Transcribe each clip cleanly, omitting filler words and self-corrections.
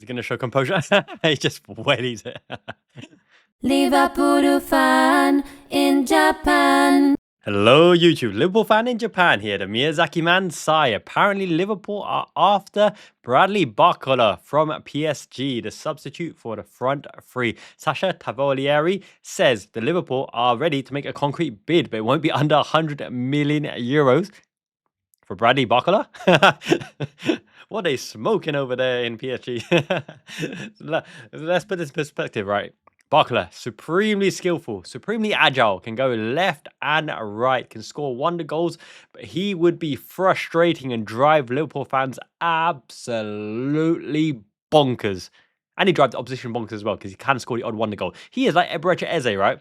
he going to show composure? He just wellies it. Liverpool Fan in Japan. Hello YouTube, Liverpool Fan in Japan here, the Miyazaki man Sai. Apparently Liverpool are after Bradley Barcola from PSG, the substitute for the front three. Sasha Tavolieri says the Liverpool are ready to make a concrete bid, but it won't be under 100 million euros for Bradley Barcola. What are they smoking over there in PSG? Let's put this in perspective, right? Barcola, supremely skillful, supremely agile, can go left and right, can score wonder goals, but he would be frustrating and drive Liverpool fans absolutely bonkers. And he drives the opposition bonkers as well, because he can score the odd wonder goal. He is like Eberechi Eze, right?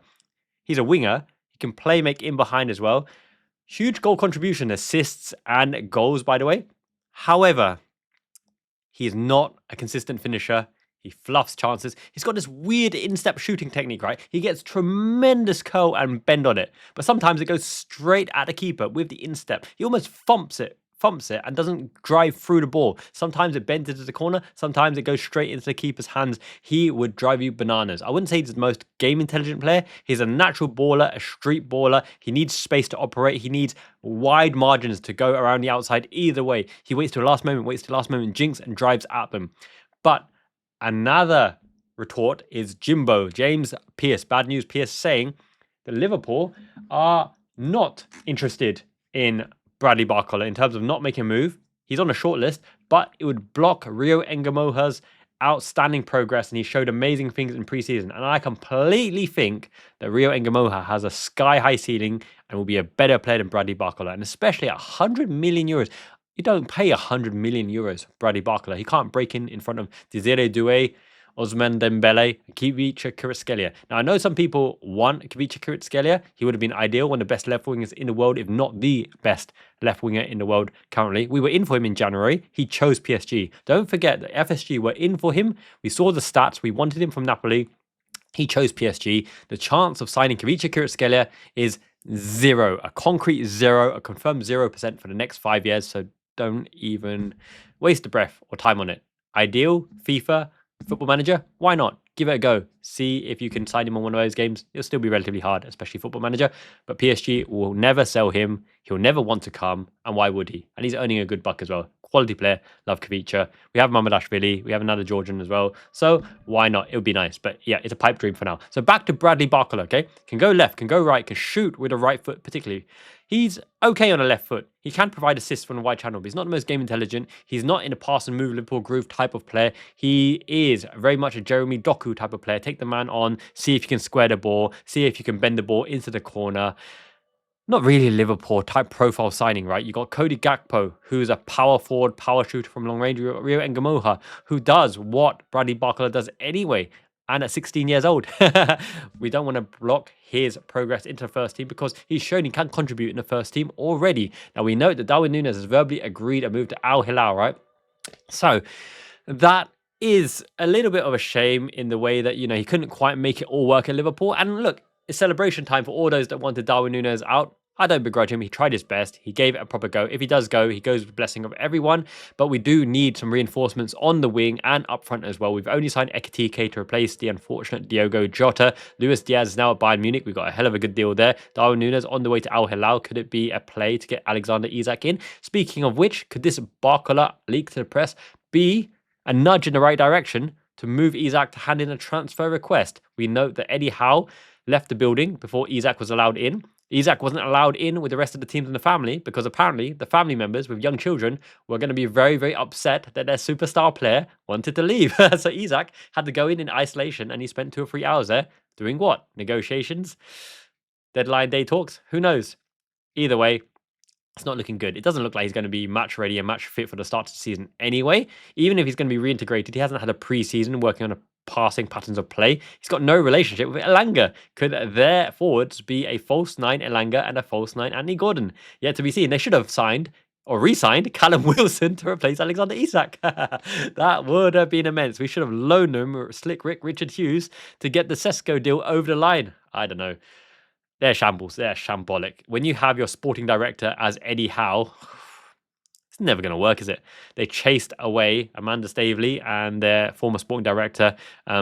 He's a winger. He can play make in behind as well. Huge goal contribution, assists and goals, by the way. However, he is not a consistent finisher. He fluffs chances. He's got this weird in-step shooting technique, right? He gets tremendous curl and bend on it, but sometimes it goes straight at the keeper with the instep. He almost thumps it and doesn't drive through the ball. Sometimes it bends into the corner. Sometimes it goes straight into the keeper's hands. He would drive you bananas. I wouldn't say he's the most game-intelligent player. He's a natural baller, a street baller. He needs space to operate. He needs wide margins to go around the outside either way. He waits to the last moment, jinx, and drives at them. But another retort is Jimbo, James Pearce, Bad News Pearce, saying that Liverpool are not interested in Bradley Barcola in terms of not making a move. He's on a short list, but it would block Rio Engamoha's outstanding progress, and he showed amazing things in preseason. And I completely think that Rio Engamoha has a sky-high ceiling and will be a better player than Bradley Barcola, and especially at 100 million euros. You don't pay 100 million euros Bradley Barcola. He can't break in front of Desiree Doué, Ousmane Dembele, and Kvaratskhelia. Now, I know some people want Kvaratskhelia. He would have been ideal, one of the best left wingers in the world, if not the best left winger in the world currently. We were in for him in January. He chose PSG. Don't forget that FSG were in for him. We saw the stats. We wanted him from Napoli. He chose PSG. The chance of signing Kvaratskhelia is zero, a concrete zero, a confirmed 0% for the next 5 years. So don't even waste a breath or time on it. Ideal, FIFA, Football Manager, why not? Give it a go. See if you can sign him on one of those games. It'll still be relatively hard, especially Football Manager. But PSG will never sell him. He'll never want to come. And why would he? And he's earning a good buck as well. Quality player. Love Kvaratskhelia. We have Mamardashvili. We have another Georgian as well. So why not? It would be nice. But yeah, it's a pipe dream for now. So back to Bradley Barcola, okay? Can go left, can go right, can shoot with the right foot particularly. He's okay on the left foot. He can provide assists from the wide channel, but he's not the most game intelligent. He's not in a pass and move Liverpool groove type of player. He is very much a Jeremy Doku type of player. Take the man on, see if you can square the ball, see if you can bend the ball into the corner. Not really a Liverpool type profile signing, right? You got Cody Gakpo, who's a power forward, power shooter from long range. Rio Engamoha, who does what Bradley Barcola does anyway. And at 16 years old, we don't want to block his progress into the first team because he's shown he can contribute in the first team already. Now, we know that Darwin Nunez has verbally agreed a move to Al Hilal, right? So that is a little bit of a shame in the way that, you know, he couldn't quite make it all work at Liverpool. And look, it's celebration time for all those that wanted Darwin Nunez out. I don't begrudge him. He tried his best. He gave it a proper go. If he does go, he goes with the blessing of everyone. But we do need some reinforcements on the wing and up front as well. We've only signed Ekitike to replace the unfortunate Diogo Jota. Luis Diaz is now at Bayern Munich. We've got a hell of a good deal there. Darwin Nunez on the way to Al Hilal. Could it be a play to get Alexander Isak in? Speaking of which, could this Barcola leak to the press be a nudge in the right direction to move Isak to hand in a transfer request? We note that Eddie Howe left the building before Isak was allowed in. Isak wasn't allowed in with the rest of the teams in the family because apparently the family members with young children were going to be very, very upset that their superstar player wanted to leave. So Isak had to go in isolation, and he spent 2 or 3 hours there doing what? Negotiations? Deadline day talks? Who knows? Either way, it's not looking good. It doesn't look like he's going to be match ready and match fit for the start of the season anyway. Even if he's going to be reintegrated, he hasn't had a pre-season working on a passing patterns of play. He's got no relationship with Elanga. Could their forwards be a false 9 Elanga and a false 9 Anthony Gordon? Yet to be seen. They should have signed or re-signed Callum Wilson to replace Alexander Isak. That would have been immense. We should have loaned him, Slick Rick, Richard Hughes, to get the Sesko deal over the line. I don't know. They're shambles. They're shambolic. When you have your sporting director as Eddie Howe, It's never going to work, is it? They chased away Amanda Staveley, and their former sporting director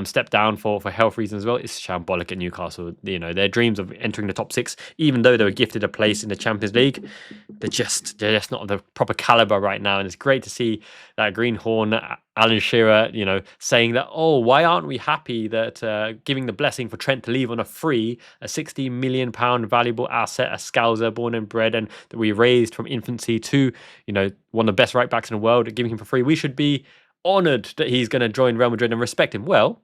stepped down for health reasons as well. It's shambolic at Newcastle. You know, their dreams of entering the top 6, even though they were gifted a place in the Champions League, they're just not of the proper caliber right now. And it's great to see that greenhorn Alan Shearer, you know, saying that, oh, why aren't we happy that giving the blessing for Trent to leave on a free, a £60 million valuable asset, a Scouser born and bred, and that we raised from infancy to, you know, one of the best right backs in the world, giving him for free. We should be honoured that he's going to join Real Madrid and respect him. Well,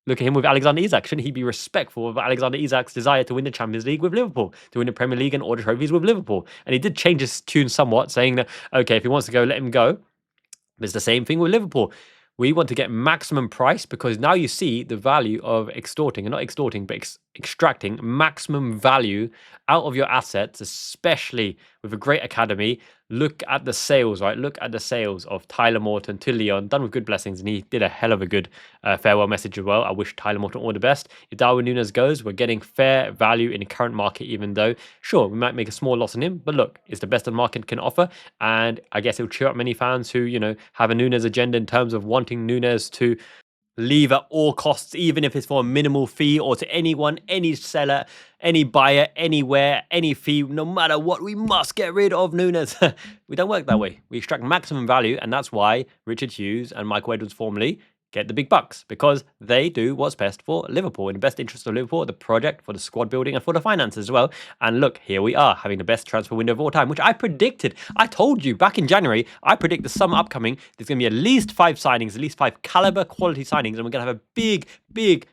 look at him with Alexander Isak. Shouldn't he be respectful of Alexander Isak's desire to win the Champions League with Liverpool, to win the Premier League and all the trophies with Liverpool? And he did change his tune somewhat, saying that, okay, if he wants to go, let him go. But it's the same thing with Liverpool. We want to get maximum price because now you see the value of extorting, and not extorting, but extracting maximum value out of your assets, especially with a great academy. Look at the sales, right? Look at the sales of Tyler Morton to Lyon, done with good blessings, and he did a hell of a good farewell message as well. I wish Tyler Morton all the best. If Darwin Nunez goes, we're getting fair value in the current market, even though, sure, we might make a small loss on him, but look, it's the best the market can offer, and I guess it'll cheer up many fans who, you know, have a Nunez agenda in terms of wanting Nunez to leave at all costs, even if it's for a minimal fee, or to anyone, any seller, any buyer, anywhere, any fee, no matter what, we must get rid of Nunez. We don't work that way. We extract maximum value, and that's why Richard Hughes and Michael Edwards formerly get the big bucks, because they do what's best for Liverpool, in the best interest of Liverpool, the project, for the squad building, and for the finances as well. And look, here we are, having the best transfer window of all time, which I predicted. I told you back in January, I predict the summer upcoming, there's going to be at least 5 signings, at least 5 caliber quality signings, and we're going to have a big,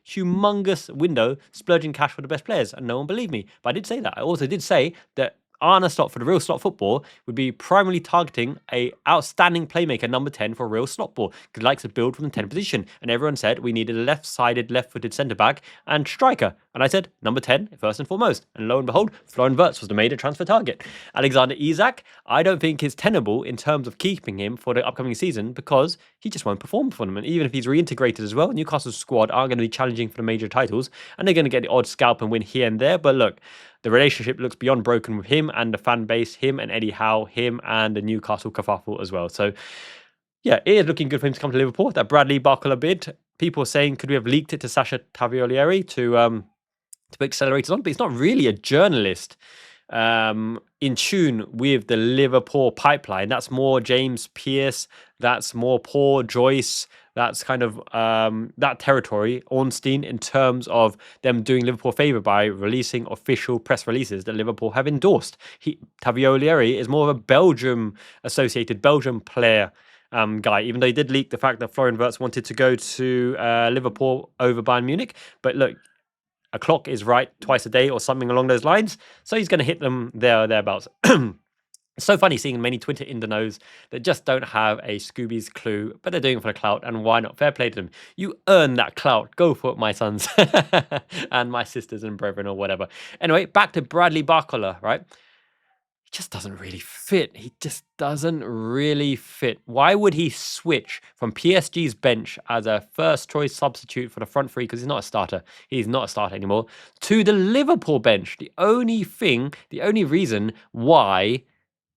humongous window splurging cash for the best players. And no one believed me. But I did say that. I also did say that Arne Slot for the Real Slot Football would be primarily targeting a outstanding playmaker, number 10 for Real Slot Ball, because he likes to build from the 10 position. And everyone said we needed a left-sided, left-footed centre-back and striker. And I said, number 10, first and foremost. And lo and behold, Florian Wirtz was the major transfer target. Alexander Isak, I don't think is tenable in terms of keeping him for the upcoming season, because he just won't perform for them. And even if he's reintegrated as well, Newcastle's squad are going to be challenging for the major titles, and they're going to get the odd scalp and win here and there. But look, the relationship looks beyond broken with him and the fan base, him and Eddie Howe, him and the Newcastle kerfuffle as well. So, yeah, it is looking good for him to come to Liverpool. That Bradley Barcola bid, people are saying, could we have leaked it to Sasha Tagliafieri to put accelerators on? But he's not really a journalist in tune with the Liverpool pipeline. That's more James Pearce, that's more Paul Joyce, that's kind of that territory, Ornstein, in terms of them doing Liverpool a favour by releasing official press releases that Liverpool have endorsed. Tagliafieri is more of a Belgium-associated, Belgium player guy, even though he did leak the fact that Florian Wirtz wanted to go to Liverpool over Bayern Munich. But look, a clock is right twice a day or something along those lines, so he's going to hit them there or thereabouts. It's so funny seeing many Twitter indonos that just don't have a Scooby's clue, but they're doing it for the clout, and why not? Fair play to them. You earn that clout. Go for it, my sons and my sisters and brethren or whatever. Anyway, back to Bradley Barcola, right? He just doesn't really fit. He just doesn't really fit. Why would he switch from PSG's bench as a first choice substitute for the front three, because he's not a starter. He's not a starter anymore, to the Liverpool bench? The only reason why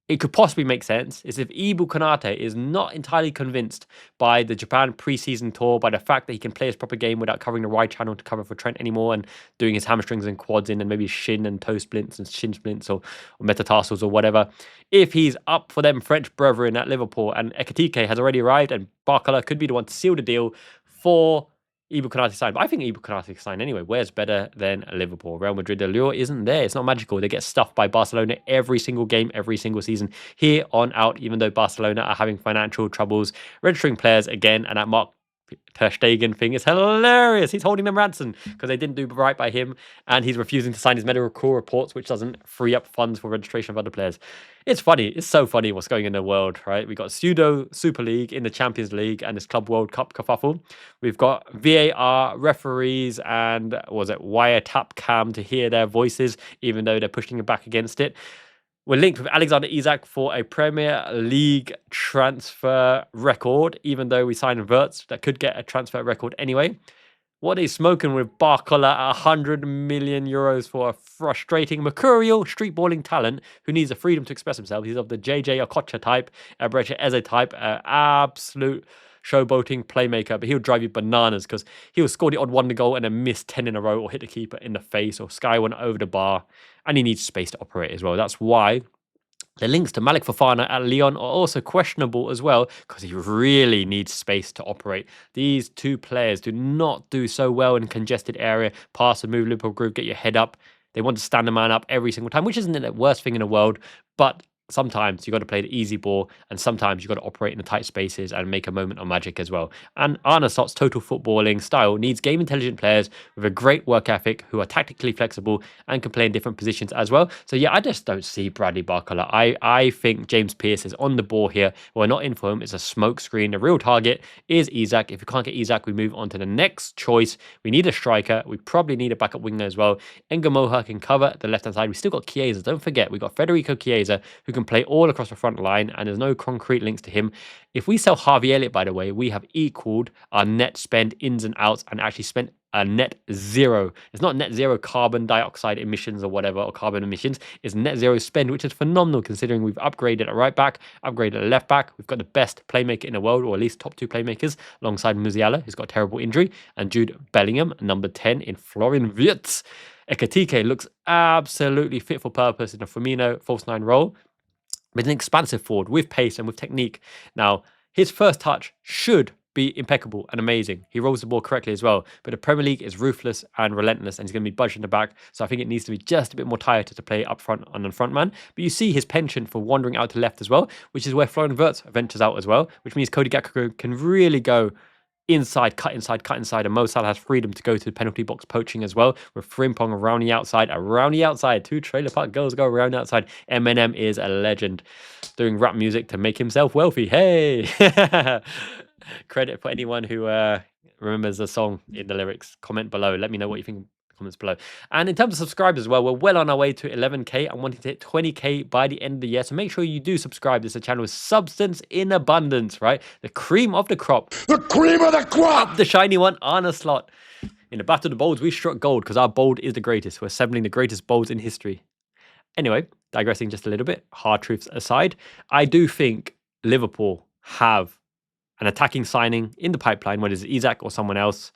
it could possibly make sense is if Ibu Konate is not entirely convinced by the Japan preseason tour, by the fact that he can play his proper game without covering the wide channel to cover for Trent anymore, and doing his hamstrings and quads in, and maybe shin and toe splints and shin splints or metatarsals or whatever. If he's up for them French brethren at Liverpool, and Ekitike has already arrived, and Barcola could be the one to seal the deal for Ibu Konate sign. But I think Ibu Konate sign anyway. Where's better than Liverpool? Real Madrid, the lure isn't there. It's not magical. They get stuffed by Barcelona every single game, every single season, here on out, even though Barcelona are having financial troubles registering players again. And that Mark Ter Stegen thing is hilarious. He's holding them ransom because they didn't do right by him, and he's refusing to sign his medical reports, which doesn't free up funds for registration of other players. It's funny. It's so funny what's going in the world, right? We got pseudo Super League in the Champions League and this Club World Cup kerfuffle. We've got VAR referees and wiretap cam to hear their voices, even though they're pushing back against it. We're linked with Alexander Isak for a Premier League transfer record, even though we signed Wirtz that could get a transfer record anyway. What is smoking with Barcola at 100 million euros for a frustrating, mercurial, street balling talent who needs the freedom to express himself? He's of the JJ Okocha type, Ebreche Eze type, absolute showboating playmaker, but he'll drive you bananas because he'll score the odd wonder goal and then miss 10 in a row or hit the keeper in the face or sky one over the bar. And he needs space to operate as well. That's why the links to Malik Fofana at Lyon are also questionable as well because he really needs space to operate. These two players do not do so well in congested area. Pass and move, Liverpool group, get your head up. They want to stand the man up every single time, which isn't the worst thing in the world, but sometimes you got to play the easy ball and sometimes you got to operate in the tight spaces and make a moment of magic as well. And Arne Slott's total footballing style needs game intelligent players with a great work ethic who are tactically flexible and can play in different positions as well. So yeah, I just don't see Bradley Barcola. I think James Pearce is on the ball here. We're not in for him. It's a smoke screen. The real target is Isak. If we can't get Isak, we move on to the next choice. We need a striker. We probably need a backup winger as well. Engamoha can cover the left-hand side. We still got Chiesa. Don't forget, we got Federico Chiesa who can play all across the front line and there's no concrete links to him. If we sell Harvey Elliott, by the way, we have equaled our net spend ins and outs and actually spent a net zero. It's not net zero carbon dioxide emissions or whatever, or carbon emissions. It's net zero spend, which is phenomenal considering we've upgraded a right back, upgraded a left back. We've got the best playmaker in the world, or at least top two playmakers, alongside Musiala, who's got a terrible injury, and Jude Bellingham, number 10 in Florian Wirtz. Ekatike looks absolutely fit for purpose in a Firmino false nine role. With an expansive forward, with pace and with technique. Now, his first touch should be impeccable and amazing. He rolls the ball correctly as well. But the Premier League is ruthless and relentless, and he's going to be budged in the back. So I think it needs to be just a bit more tighter to play up front on the front man. But you see his penchant for wandering out to left as well, which is where Florian Wirtz ventures out as well, which means Cody Gakpo can really go inside, cut inside, and Mo Salah has freedom to go to the penalty box poaching as well, with Frimpong around the outside, 2 trailer park goals go around the outside. Eminem is a legend, doing rap music to make himself wealthy. Hey! Credit for anyone who remembers the song in the lyrics. Comment below. Let me know what you think in the comments below. And in terms of subscribers as well, we're well on our way to 11k. I'm wanting to hit 20k by the end of the year. So make sure you do subscribe. This is a channel with substance in abundance, right? The cream of the crop. The cream of the crop! The shiny one, Arne Slot. In the Battle of the Bolds, we struck gold because our bold is the greatest. We're assembling the greatest bolds in history. Anyway, digressing just a little bit, hard truths aside, I do think Liverpool have an attacking signing in the pipeline, whether it's Isak or someone else.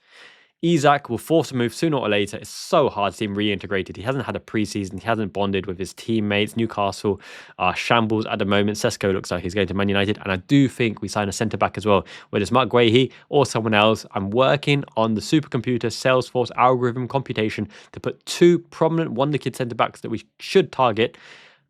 Isak will force a move sooner or later. It's so hard to see him reintegrated. He hasn't had a preseason. He hasn't bonded with his teammates. Newcastle are shambles at the moment. Sesko looks like he's going to Man United. And I do think we sign a centre-back as well, whether it's Mark Guehi or someone else. I'm working on the supercomputer Salesforce algorithm computation to put 2 prominent wonderkid centre-backs that we should target,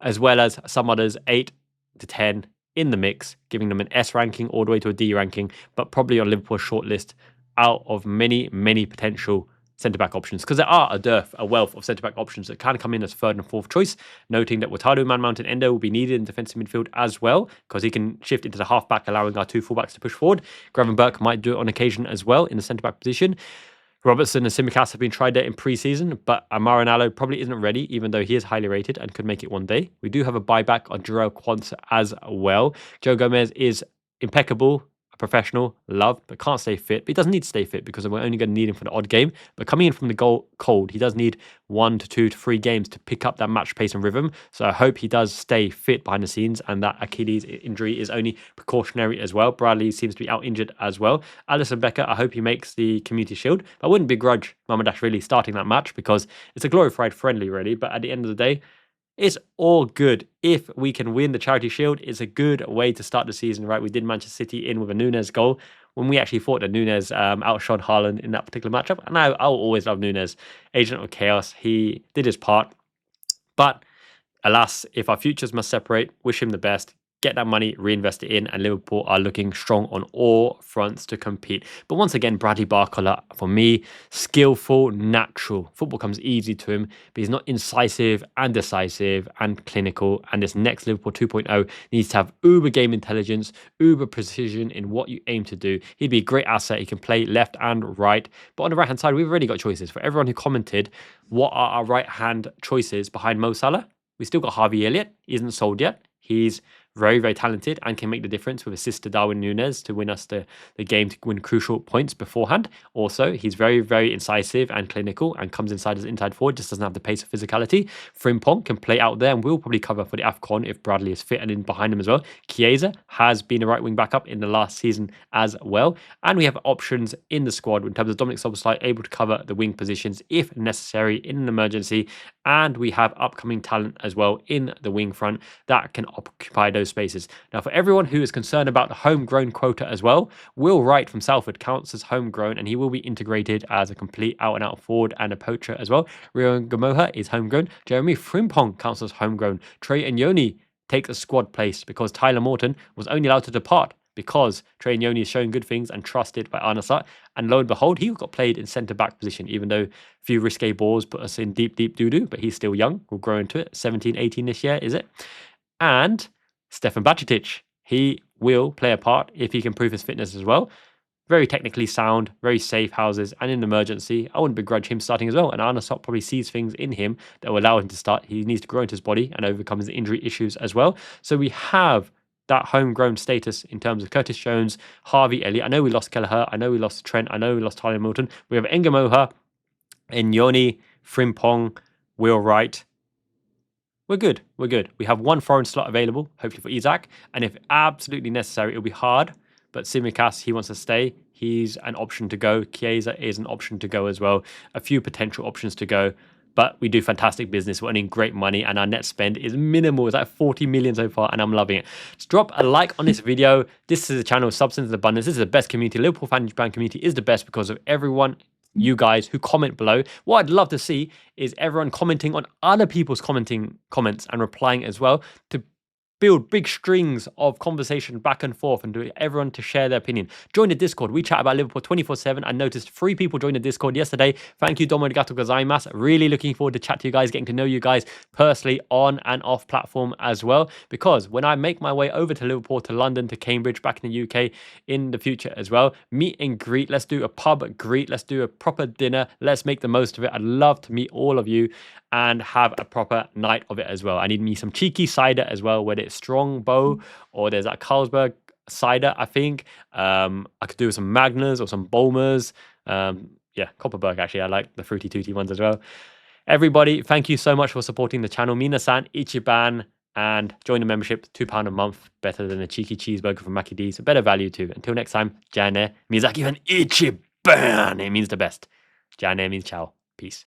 as well as some others, 8 to 10, in the mix, giving them an S ranking all the way to a D ranking, but probably on Liverpool's shortlist out of many, many potential centre-back options, because there are a wealth of centre-back options that can come in as 3rd and 4th choice, noting that Wataru, Man-Mount and Endo will be needed in defensive midfield as well, because he can shift into the half-back, allowing our 2 full-backs to push forward. Gravenberch might do it on occasion as well in the centre-back position. Robertson and Tsimikas have been tried there in pre-season, but Marinallo probably isn't ready, even though he is highly rated and could make it one day. We do have a buyback on Jarrell Quansah as well. Joe Gomez is impeccable, a professional, loved, but can't stay fit. But he doesn't need to stay fit because we're only going to need him for the odd game. But coming in from the goal cold, he does need 1 to 2 to 3 games to pick up that match pace and rhythm. So I hope he does stay fit behind the scenes and that Achilles injury is only precautionary as well. Bradley seems to be out injured as well. Alisson Becker, I hope he makes the Community Shield. I wouldn't begrudge Mamardashvili starting that match because it's a glorified friendly really. But at the end of the day, it's all good. If we can win the Charity Shield, it's a good way to start the season, right? We did Manchester City in with a Nunez goal when we actually thought that Nunez outshone Haaland in that particular matchup. And I'll always love Nunez. Agent of Chaos, he did his part. But alas, if our futures must separate, wish him the best. Get that money, reinvest it in, and Liverpool are looking strong on all fronts to compete. But once again, Bradley Barcola, for me, skillful, natural. Football comes easy to him, but he's not incisive and decisive and clinical. And this next Liverpool 2.0 needs to have uber game intelligence, uber precision in what you aim to do. He'd be a great asset. He can play left and right. But on the right-hand side, we've already got choices. For everyone who commented, what are our right-hand choices behind Mo Salah? We still got Harvey Elliott. He isn't sold yet. He's very, very talented and can make the difference with assist to Darwin Nunez to win us the game to win crucial points beforehand. Also, he's very, very incisive and clinical and comes inside as inside forward, just doesn't have the pace or physicality. Frimpong can play out there and will probably cover for the AFCON if Bradley is fit and in behind him as well. Chiesa has been a right wing backup in the last season as well. And we have options in the squad in terms of Dominic Szoboszlai able to cover the wing positions if necessary in an emergency. And we have upcoming talent as well in the wing front that can occupy those spaces. Now, for everyone who is concerned about the homegrown quota as well, Will Wright from Salford counts as homegrown and he will be integrated as a complete out-and-out forward and a poacher as well. Rio Gamoha is homegrown. Jeremy Frimpong counts as homegrown. Trey Nyoni takes a squad place because Tyler Morton was only allowed to depart because Trey Nyoni is showing good things and trusted by Arne Slot. And lo and behold, he got played in centre-back position, even though a few risque balls put us in deep, deep doo-doo, but he's still young. We'll grow into it. 17, 18 this year, is it? And Stefan Bajcetic, he will play a part if he can prove his fitness as well. Very technically sound, very safe houses, and in an emergency, I wouldn't begrudge him starting as well. And Arne Slot probably sees things in him that will allow him to start. He needs to grow into his body and overcome his injury issues as well. So we have that homegrown status in terms of Curtis Jones, Harvey Elliott. I know we lost Kelleher. I know we lost Trent. I know we lost Tyler Morton. We have Ngamoha, Nyoni, Frimpong, Will Wright. We're good. We're good. We have one foreign slot available, hopefully for Isak. And if absolutely necessary, it'll be hard. But Tsimikas, he wants to stay. He's an option to go. Chiesa is an option to go as well. A few potential options to go. But we do fantastic business. We're earning great money and our net spend is minimal. It's like 40 million so far and I'm loving it. Just drop a like on this video. This is a channel of substance and abundance. This is the best community. Liverpool Fan brand community is the best because of everyone, you guys who comment below. What I'd love to see is everyone commenting on other people's comments and replying as well to build big strings of conversation back and forth and do everyone to share their opinion. Join the Discord. We chat about Liverpool 24/7. I noticed 3 people joined the Discord yesterday. Thank you, Domo Arigato gozaimasu. Really looking forward to chat to you guys, getting to know you guys personally on and off platform as well. Because when I make my way over to Liverpool, to London, to Cambridge, back in the UK in the future as well, meet and greet. Let's do a pub greet. Let's do a proper dinner. Let's make the most of it. I'd love to meet all of you and have a proper night of it as well. I need me some cheeky cider as well, whether it's Strongbow or there's that Carlsberg cider, I think. I could do some Magners or some Bolmers. Yeah, Kopparberg, actually. I like the Fruity Tooty ones as well. Everybody, thank you so much for supporting the channel. Minasan, Ichiban, and join the membership. £2 a month, better than a cheeky cheeseburger from Mackie D's. A better value too. Until next time, Jane, Miyazaki and Ichiban. It means the best. Jane means ciao. Peace.